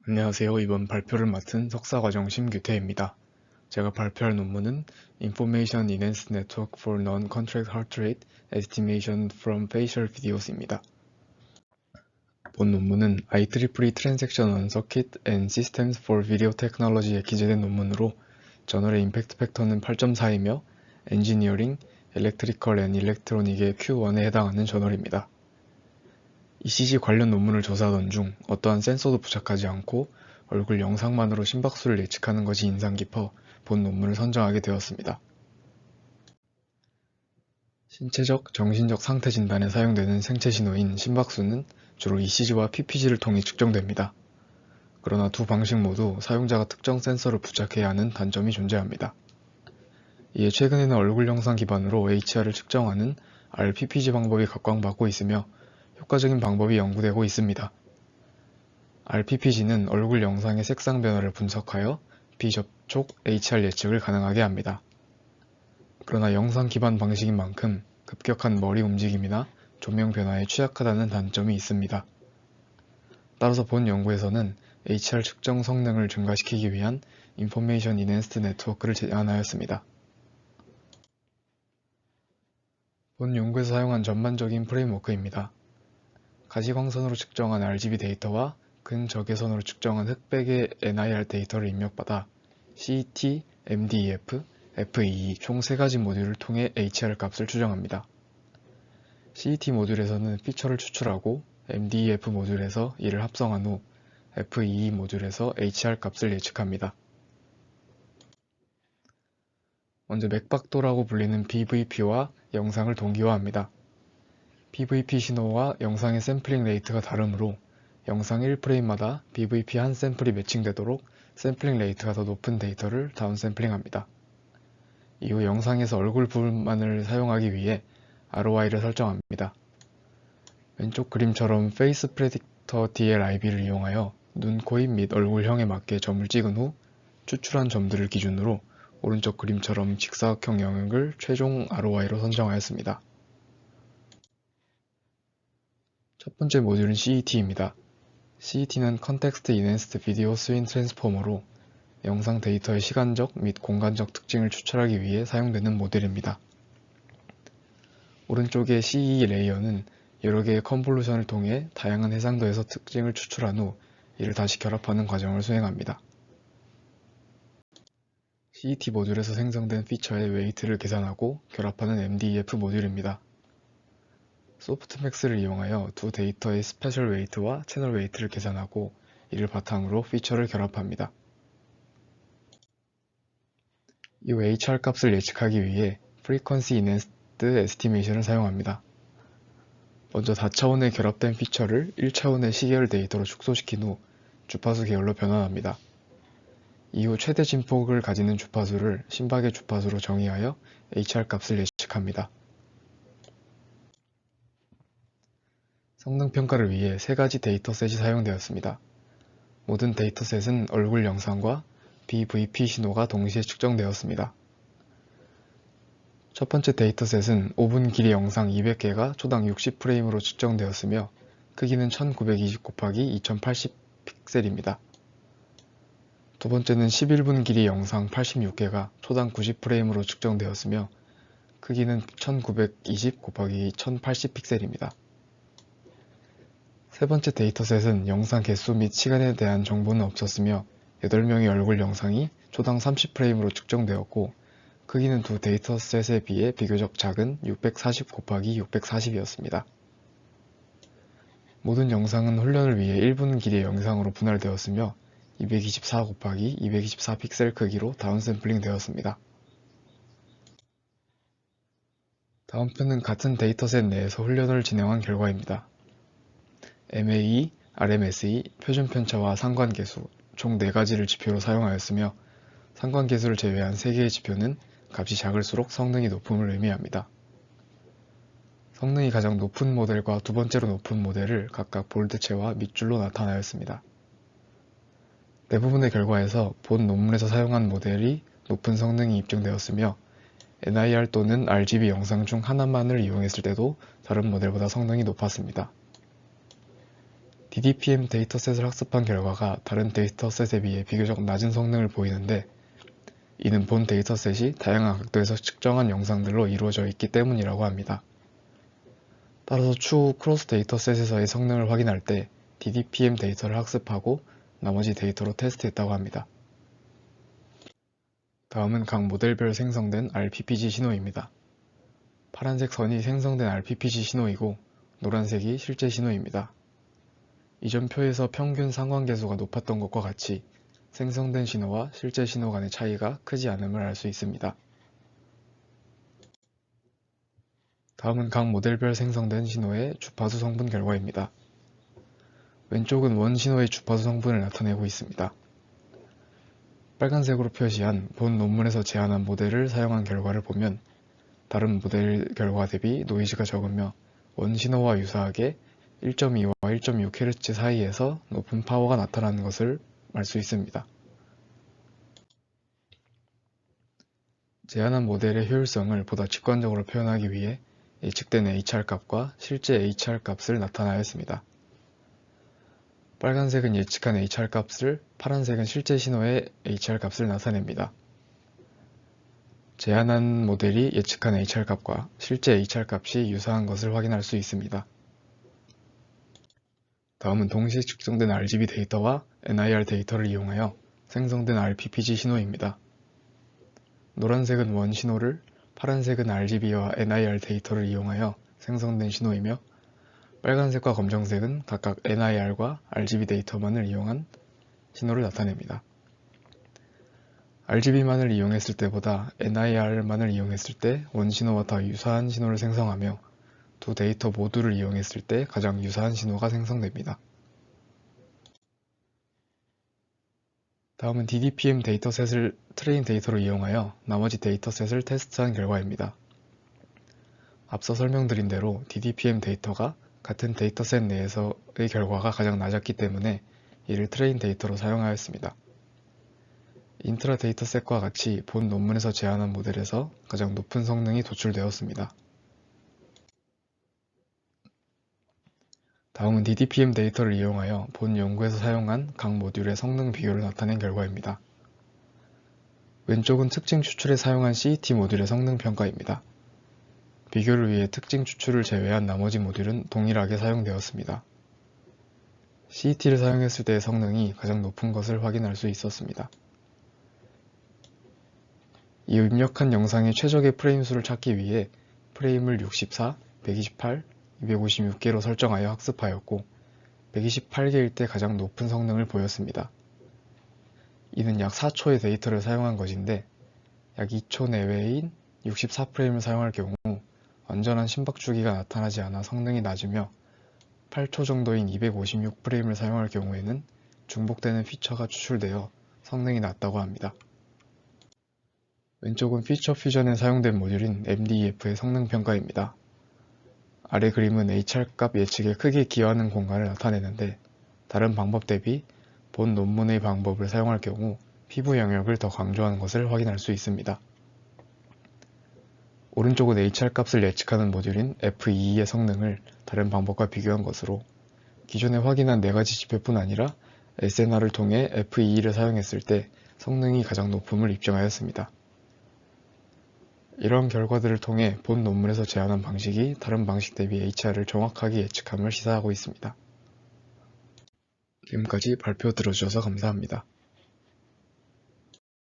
안녕하세요. 이번 발표를 맡은 석사과정 심규태입니다. 제가 발표할 논문은 Information Enhanced Network for Non-Contract Heart Rate Estimation from Facial Videos입니다. 본 논문은 IEEE Transaction on Circuit and Systems for Video Technology에 기재된 논문으로 저널의 임팩트 팩터는 8.4이며 엔지니어링, 엘렉트리컬 앤 일렉트로닉의 Q1에 해당하는 저널입니다. ECG 관련 논문을 조사하던 중 어떠한 센서도 부착하지 않고 얼굴 영상만으로 심박수를 예측하는 것이 인상 깊어 본 논문을 선정하게 되었습니다. 신체적, 정신적 상태 진단에 사용되는 생체 신호인 심박수는 주로 ECG와 PPG를 통해 측정됩니다. 그러나 두 방식 모두 사용자가 특정 센서를 부착해야 하는 단점이 존재합니다. 이에 최근에는 얼굴 영상 기반으로 HR을 측정하는 RPPG 방법이 각광받고 있으며 효과적인 방법이 연구되고 있습니다. RPPG는 얼굴 영상의 색상 변화를 분석하여 비접촉 HR 예측을 가능하게 합니다. 그러나 영상 기반 방식인 만큼 급격한 머리 움직임이나 조명 변화에 취약하다는 단점이 있습니다. 따라서 본 연구에서는 HR 측정 성능을 증가시키기 위한 Information Enhanced Network를 제안하였습니다. 본 연구에서 사용한 전반적인 프레임워크입니다. 가시광선으로 측정한 RGB 데이터와 근적외선으로 측정한 흑백의 NIR 데이터를 입력받아 CT, MDEF, FEE 총 3가지 모듈을 통해 HR 값을 추정합니다. CT 모듈에서는 피처를 추출하고 MDEF 모듈에서 이를 합성한 후 FEE 모듈에서 HR 값을 예측합니다. 먼저 맥박도라고 불리는 BVP와 영상을 동기화합니다. BVP 신호와 영상의 샘플링 레이트가 다르므로 영상 1프레임마다 BVP 한 샘플이 매칭되도록 샘플링 레이트가 더 높은 데이터를 다운샘플링합니다. 이후 영상에서 얼굴 부분만을 사용하기 위해 ROI를 설정합니다. 왼쪽 그림처럼 페이스 프레딕터 DLIB를 이용하여 눈, 코, 입 및 얼굴형에 맞게 점을 찍은 후 추출한 점들을 기준으로 오른쪽 그림처럼 직사각형 영역을 최종 ROI로 선정하였습니다. 첫 번째 모듈은 CET입니다. CET는 Context Enhanced Video Swing Transformer로 영상 데이터의 시간적 및 공간적 특징을 추출하기 위해 사용되는 모델입니다. 오른쪽의 CE 레이어는 여러 개의 컨볼루션을 통해 다양한 해상도에서 특징을 추출한 후 이를 다시 결합하는 과정을 수행합니다. CET 모듈에서 생성된 피처의 웨이트를 계산하고 결합하는 MDEF 모듈입니다. 소프트맥스를 이용하여 두 데이터의 스페셜 웨이트와 채널 웨이트를 계산하고 이를 바탕으로 피처를 결합합니다. 이후 HR 값을 예측하기 위해 Frequency Enhanced Estimation을 사용합니다. 먼저 다차원의 결합된 피처를 1차원의 시계열 데이터로 축소시킨 후 주파수 계열로 변환합니다. 이후 최대 진폭을 가지는 주파수를 심박의 주파수로 정의하여 HR 값을 예측합니다. 성능 평가를 위해 3가지 데이터셋이 사용되었습니다. 모든 데이터셋은 얼굴 영상과 BVP 신호가 동시에 측정되었습니다. 첫 번째 데이터셋은 5분 길이 영상 200개가 초당 60프레임으로 측정되었으며 크기는 1920 곱하기 2080 픽셀입니다. 두 번째는 11분 길이 영상 86개가 초당 90프레임으로 측정되었으며 크기는 1920 곱하기 1080 픽셀입니다. 세 번째 데이터셋은 영상 개수 및 시간에 대한 정보는 없었으며 8명의 얼굴 영상이 초당 30프레임으로 측정되었고 크기는 두 데이터셋에 비해 비교적 작은 640 곱하기 640이었습니다. 모든 영상은 훈련을 위해 1분 길이의 영상으로 분할되었으며 224 곱하기 224 픽셀 크기로 다운샘플링 되었습니다. 다음 편은 같은 데이터셋 내에서 훈련을 진행한 결과입니다. MAE, RMSE, 표준 편차와 상관계수 총 4가지를 지표로 사용하였으며 상관계수를 제외한 3개의 지표는 값이 작을수록 성능이 높음을 의미합니다. 성능이 가장 높은 모델과 두 번째로 높은 모델을 각각 볼드체와 밑줄로 나타나였습니다. 대부분의 결과에서 본 논문에서 사용한 모델이 높은 성능이 입증되었으며 NIR 또는 RGB 영상 중 하나만을 이용했을 때도 다른 모델보다 성능이 높았습니다. DDPM 데이터셋을 학습한 결과가 다른 데이터셋에 비해 비교적 낮은 성능을 보이는데, 이는 본 데이터셋이 다양한 각도에서 측정한 영상들로 이루어져 있기 때문이라고 합니다. 따라서 추후 크로스 데이터셋에서의 성능을 확인할 때 DDPM 데이터를 학습하고 나머지 데이터로 테스트했다고 합니다. 다음은 각 모델별 생성된 RPPG 신호입니다. 파란색 선이 생성된 RPPG 신호이고 노란색이 실제 신호입니다. 이전 표에서 평균 상관계수가 높았던 것과 같이 생성된 신호와 실제 신호 간의 차이가 크지 않음을 알 수 있습니다. 다음은 각 모델별 생성된 신호의 주파수 성분 결과입니다. 왼쪽은 원 신호의 주파수 성분을 나타내고 있습니다. 빨간색으로 표시한 본 논문에서 제안한 모델을 사용한 결과를 보면 다른 모델 결과 대비 노이즈가 적으며 원 신호와 유사하게 1.2와 1.6Hz 사이에서 높은 파워가 나타나는 것을 알 수 있습니다. 제안한 모델의 효율성을 보다 직관적으로 표현하기 위해 예측된 HR 값과 실제 HR 값을 나타내었습니다. 빨간색은 예측한 HR 값을, 파란색은 실제 신호의 HR 값을 나타냅니다. 제안한 모델이 예측한 HR 값과 실제 HR 값이 유사한 것을 확인할 수 있습니다. 다음은 동시에 측정된 RGB 데이터와 NIR 데이터를 이용하여 생성된 RPPG 신호입니다. 노란색은 원 신호를, 파란색은 RGB와 NIR 데이터를 이용하여 생성된 신호이며 빨간색과 검정색은 각각 NIR과 RGB 데이터만을 이용한 신호를 나타냅니다. RGB만을 이용했을 때보다 NIR만을 이용했을 때 원신호와 더 유사한 신호를 생성하며 두 데이터 모두를 이용했을 때 가장 유사한 신호가 생성됩니다. 다음은 DDPM 데이터셋을 트레인 데이터로 이용하여 나머지 데이터셋을 테스트한 결과입니다. 앞서 설명드린 대로 DDPM 데이터가 같은 데이터셋 내에서의 결과가 가장 낮았기 때문에 이를 트레인 데이터로 사용하였습니다. 인트라 데이터셋과 같이 본 논문에서 제안한 모델에서 가장 높은 성능이 도출되었습니다. 다음은 DDPM 데이터를 이용하여 본 연구에서 사용한 각 모듈의 성능 비교를 나타낸 결과입니다. 왼쪽은 특징 추출에 사용한 CET 모듈의 성능 평가입니다. 비교를 위해 특징 추출을 제외한 나머지 모듈은 동일하게 사용되었습니다. CET를 사용했을 때의 성능이 가장 높은 것을 확인할 수 있었습니다. 이 입력한 영상의 최적의 프레임 수를 찾기 위해 프레임을 64, 128, 256개로 설정하여 학습하였고 128개일 때 가장 높은 성능을 보였습니다. 이는 약 4초의 데이터를 사용한 것인데 약 2초 내외인 64프레임을 사용할 경우 완전한 심박 주기가 나타나지 않아 성능이 낮으며 8초 정도인 256프레임을 사용할 경우에는 중복되는 피처가 추출되어 성능이 낮다고 합니다. 왼쪽은 피처 퓨전에 사용된 모듈인 MDEF의 성능 평가입니다. 아래 그림은 HR값 예측에 크게 기여하는 공간을 나타내는데 다른 방법 대비 본 논문의 방법을 사용할 경우 피부 영역을 더 강조하는 것을 확인할 수 있습니다. 오른쪽은 HR값을 예측하는 모듈인 FEE의 성능을 다른 방법과 비교한 것으로 기존에 확인한 4가지 지표뿐 아니라 SNR을 통해 FEE를 사용했을 때 성능이 가장 높음을 입증하였습니다. 이러한 결과들을 통해 본 논문에서 제안한 방식이 다른 방식 대비 HR을 정확하게 예측함을 시사하고 있습니다. 지금까지 발표 들어주셔서 감사합니다.